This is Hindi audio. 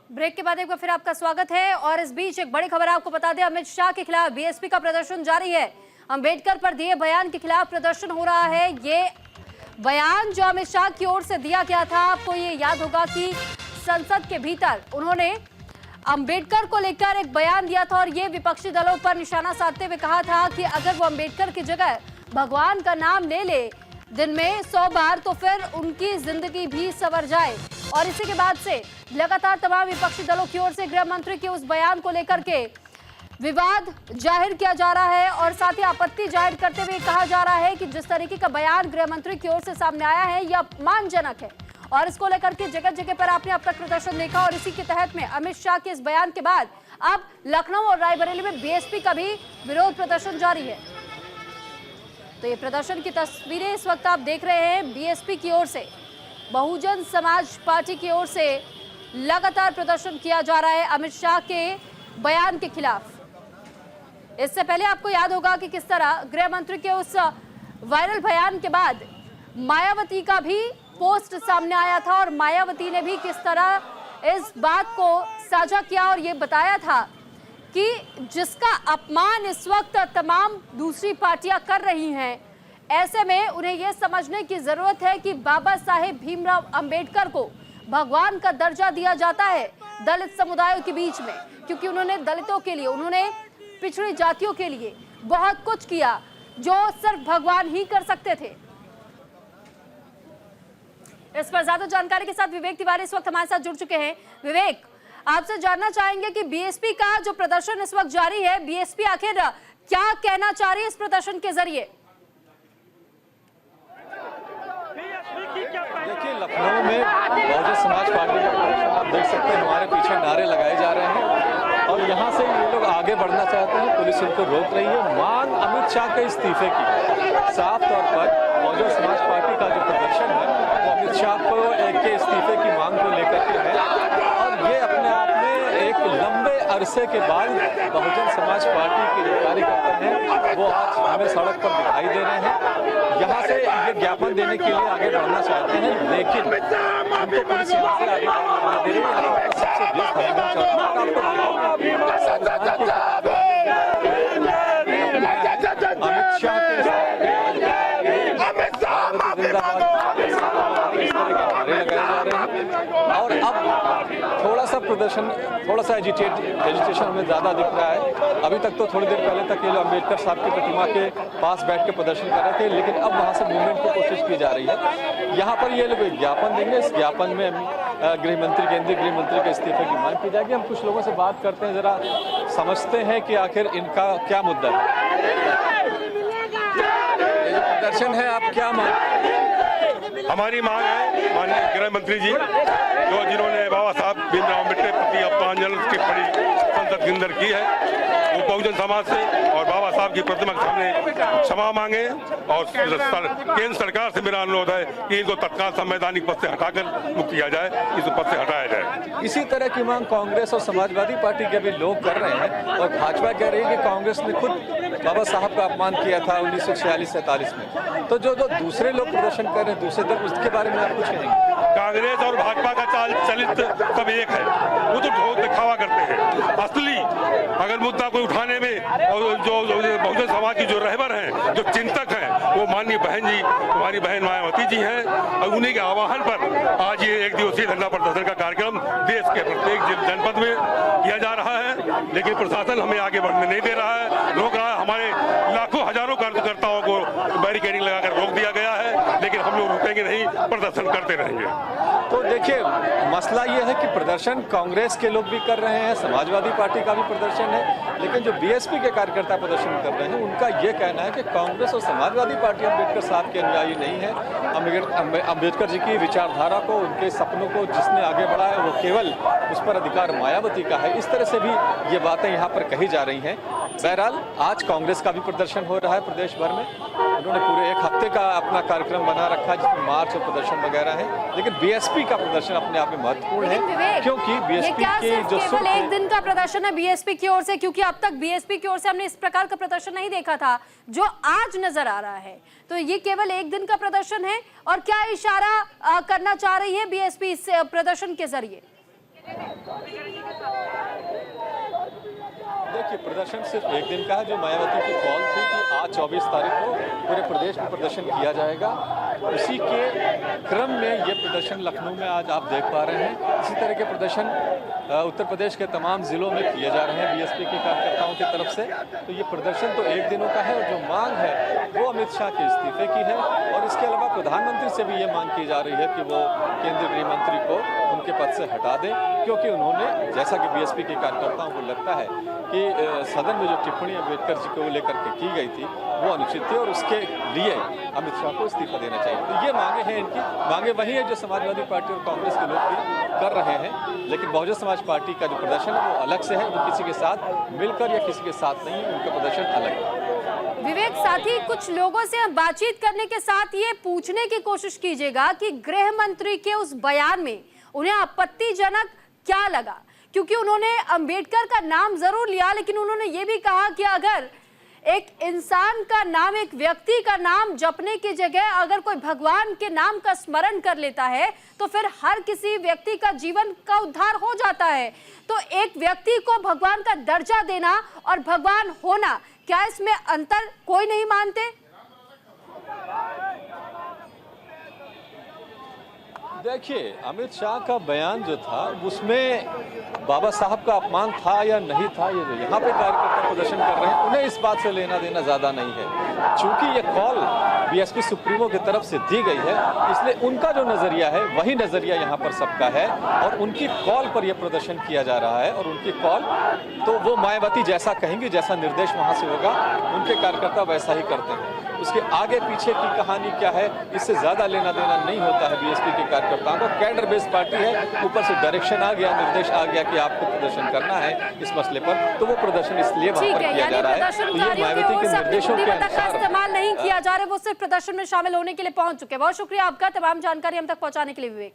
ब्रेक के बाद एक बार फिर आपका स्वागत है। और इस बीच एक बड़ी खबर आपको बता दें, अमित शाह के खिलाफ बीएसपी का प्रदर्शन जारी है। अंबेडकर पर दिए बयान के खिलाफ प्रदर्शन हो रहा है। ये बयान जो अमित शाह की ओर से दिया गया था, आपको ये याद होगा कि संसद के भीतर उन्होंने अंबेडकर को लेकर एक बयान दिया था और ये विपक्षी दलों पर निशाना साधते हुए कहा था कि अगर वो अंबेडकर की जगह भगवान का नाम ले ले दिन में 100 बार तो फिर उनकी जिंदगी भी संवर जाए। और इसी के बाद से लगातार तमाम विपक्षी दलों की ओर से गृह मंत्री के उस बयान को लेकर के विवाद जाहिर किया जा रहा है और साथ ही आपत्ति जाहिर करते हुए कहा जा रहा है कि जिस तरीके का बयान गृह मंत्री की ओर से सामने आया है यह अपमानजनक है। और इसको लेकर के जगह जगह पर आपने अब तक प्रदर्शन देखा और इसी के तहत में अमित शाह के इस बयान के बाद अब लखनऊ और रायबरेली में बीएसपी का भी विरोध प्रदर्शन जारी है। तो ये प्रदर्शन की तस्वीरें इस वक्त आप देख रहे हैं। बीएसपी की ओर से, बहुजन समाज पार्टी की ओर से लगातार प्रदर्शन किया जा रहा है अमित शाह के बयान के खिलाफ। इससे पहले आपको याद होगा कि किस तरह गृह मंत्री के उस वायरल बयान के बाद मायावती का भी पोस्ट सामने आया था और मायावती ने भी किस तरह इस बात को साझा किया और ये बताया था कि जिसका अपमान इस वक्त तमाम दूसरी पार्टियां कर रही हैं, ऐसे में उन्हें यह समझने की जरूरत है कि बाबा साहेब भीमराव अंबेडकर को भगवान का दर्जा दिया जाता है दलित समुदायों के बीच में, क्योंकि उन्होंने दलितों के लिए, उन्होंने पिछड़ी जातियों के लिए बहुत कुछ किया जो सिर्फ भगवान ही कर सकते थे। इस पर ज्यादा जानकारी के साथ विवेक तिवारी इस वक्त हमारे साथ जुड़ चुके हैं। विवेक, आपसे जानना चाहेंगे कि बीएसपी का जो प्रदर्शन इस वक्त जारी है, बीएसपी आखिर क्या कहना चाह रही है इस प्रदर्शन के जरिए? देखिए, लखनऊ में बहुजन समाज पार्टी का प्रदर्शन आप देख सकते हैं, हमारे पीछे नारे लगाए जा रहे हैं और यहाँ से ये लोग आगे बढ़ना चाहते हैं, पुलिस उनको रोक रही है। मांग अमित शाह के इस्तीफे की, साफ तौर पर बहुजन समाज पार्टी का जो प्रदर्शन है वो अमित शाह के इस्तीफे की मांग को लेकर के है और ये अपने आप में एक लंबे अरसे के बाद बहुजन समाज पार्टी के जो कार्यकर्ता हैं वो आज हमें सड़क पर दिखाई दे रहे हैं। यहाँ से ये ज्ञापन देने के लिए आगे बढ़ना चाहते हैं, लेकिन उनको पुलिस यहाँ से आगे बढ़ने दे रही है। सबसे व्यस्त अमित और अब थोड़ा सा प्रदर्शन, थोड़ा सा एजिटेशन हमें ज़्यादा दिख रहा है। अभी तक तो थोड़ी देर पहले तक ये लोग अंबेडकर साहब की प्रतिमा के पास बैठ के प्रदर्शन कर रहे थे, लेकिन अब वहाँ से मूवमेंट की कोशिश की जा रही है। यहाँ पर ये लोग एक ज्ञापन देंगे, इस ज्ञापन में गृह मंत्री, केंद्रीय गृह मंत्री के इस्तीफे की मांग की जाएगी। हम कुछ लोगों से बात करते हैं, जरा समझते हैं कि आखिर इनका क्या मुद्दा है। प्रदर्शन है, आप क्या मांग? हमारी मांग है माननीय गृह मंत्री जी, जो जिन्होंने बाबा साहब भीमराव अम्बेडकर प्रति अपमानजनक टिप्पणी संसद के अंदर की है, वो बहुजन समाज से और बाबा साहब की प्रतिमा के सामने क्षमा मांगे और केंद्र सरकार से मेरा अनुरोध है कि इनको तत्काल संवैधानिक पद से हटाकर मुक्त किया जाए, इस पद से हटाया जाए। इसी तरह की मांग कांग्रेस और समाजवादी पार्टी के भी लोग कर रहे हैं और भाजपा कह रही है कि कांग्रेस ने खुद बाबा साहब का अपमान किया था 1946-47 में। तो जो दूसरे लोग प्रदर्शन कर रहे हैं दूसरे दल, उसके बारे में आप कुछ नहीं? कांग्रेस और भाजपा का चाल चलित सब एक है, वो तो दिखावा करते हैं। असली अगर मुद्दा कोई उठाने में और जो बहुजन समाज की जो रहबर हैं, जो चिंतक हैं, वो माननीय बहन जी, हमारी बहन मायावती जी हैं और उन्हीं के आह्वान पर आज ये एक दिवसीय धरना प्रदर्शन का कार्यक्रम देश के प्रत्येक जनपद में किया जा रहा है। लेकिन प्रशासन हमें आगे बढ़ने नहीं दे रहा है, रोक रहा है। हमारे लाखों हजारों कार्यकर्ताओं को बैरिकेडिंग लगाकर रोक दिया गया है, लेकिन हम लोग रुकेंगे नहीं, प्रदर्शन करते रहेंगे। तो देखिए, मसला ये है कि प्रदर्शन कांग्रेस के लोग भी कर रहे हैं, समाजवादी पार्टी का भी प्रदर्शन है, लेकिन जो बीएसपी के कार्यकर्ता प्रदर्शन कर रहे हैं उनका ये कहना है कि कांग्रेस और समाजवादी पार्टी अंबेडकर साहब के अनुयायी नहीं है। अंबेडकर जी की विचारधारा को, उनके सपनों को जिसने आगे बढ़ाया है वो केवल उस पर अधिकार मायावती का है। इस तरह से भी ये बातें यहाँ पर कही जा रही हैं। बहरहाल आज कांग्रेस का भी प्रदर्शन हो रहा है प्रदेश भर में। उन्होंने पूरे एक हफ्ते का अपना कार्यक्रम बना रखा है जिसमें मार्च और प्रदर्शन वगैरह है, लेकिन बीएसपी का प्रदर्शन अपने आप में महत्वपूर्ण है, क्योंकि बीएसपी के जो केवल एक दिन का प्रदर्शन है बीएसपी की ओर से, क्योंकि अब तक बीएसपी की ओर से हमने इस प्रकार का प्रदर्शन नहीं देखा था जो आज नजर आ रहा है। तो ये केवल एक दिन का प्रदर्शन है और क्या इशारा करना चाह रही है बीएसपी इस प्रदर्शन के जरिए? देखिए, प्रदर्शन सिर्फ एक दिन का है। जो मायावती की कॉल थी कि आज 24 तारीख को पूरे प्रदेश में प्रदर्शन किया जाएगा, उसी के क्रम में ये प्रदर्शन लखनऊ में आज आप देख पा रहे हैं। इसी तरह के प्रदर्शन उत्तर प्रदेश के तमाम जिलों में किए जा रहे हैं बीएसपी के कार्यकर्ताओं की तरफ से। तो ये प्रदर्शन तो एक दिनों का है और जो मांग है वो अमित शाह के इस्तीफे की है। और इसके अलावा प्रधानमंत्री से भी ये मांग की जा रही है कि वो केंद्रीय गृह मंत्री को उनके पद से हटा दें, क्योंकि उन्होंने, जैसा कि बीएसपी के कार्यकर्ताओं को लगता है कि सदन में जो टिप्पणी अम्बेडकर जी को लेकर के की गई थी वो अनुचित थी और उसके लिए अमित शाह को इस्तीफा देना चाहिए। तो ये मांगे हैं इनकी। मांगे वही है जो समाजवादी पार्टी और कांग्रेस के लोग भी कर रहे हैं, लेकिन बहुजन समाज पार्टी का जो प्रदर्शन है वो अलग से है। वो किसी के साथ मिलकर या किसी के साथ नहीं है, उनका प्रदर्शन अलग है। विवेक, साथ ही कुछ लोगों से हम बातचीत करने के साथ ये पूछने की कोशिश कीजिएगा कि गृह मंत्री के उस बयान में उन्हें आपत्तिजनक क्या लगा, क्योंकि उन्होंने अंबेडकर का नाम जरूर लिया, लेकिन उन्होंने ये भी कहा कि अगर एक इंसान का नाम, एक व्यक्ति का नाम जपने की जगह अगर कोई भगवान के नाम का स्मरण कर लेता है तो फिर हर किसी व्यक्ति का जीवन का उद्धार हो जाता है। तो एक व्यक्ति को भगवान का दर्जा देना और भगवान होना, क्या इसमें अंतर कोई नहीं मानते? देखिए, अमित शाह का बयान जो था उसमें बाबा साहब का अपमान था या नहीं था, ये जो यहाँ पे कार्यकर्ता प्रदर्शन कर रहे हैं उन्हें इस बात से लेना देना ज्यादा नहीं है। चूंकि ये कॉल बीएसपी सुप्रीमो की तरफ से दी गई है, इसलिए उनका जो नजरिया है वही नजरिया यहाँ पर सबका है और उनकी कॉल पर यह प्रदर्शन किया जा रहा है। और उनकी कॉल तो वो मायावती जैसा कहेंगे, जैसा निर्देश वहां से होगा, उनके कार्यकर्ता वैसा ही करते हैं। उसके आगे पीछे की कहानी क्या है, इससे ज्यादा लेना देना नहीं होता है बीएसपी के कार्यकर्ताओं को। कैडर बेस्ड पार्टी है, ऊपर से डायरेक्शन आ गया, निर्देश आ गया कि आपको प्रदर्शन करना है इस मसले पर, तो वो प्रदर्शन इसलिए वहां पर किया जा रहा है। तो ये मायावती के निर्देशों के अनुसार इस्तेमाल नहीं किया जा रहा है, वो सिर्फ प्रदर्शन में शामिल होने के लिए पहुंच चुके हैं। बहुत शुक्रिया आपका तमाम जानकारी हम तक पहुंचाने के लिए विवेक।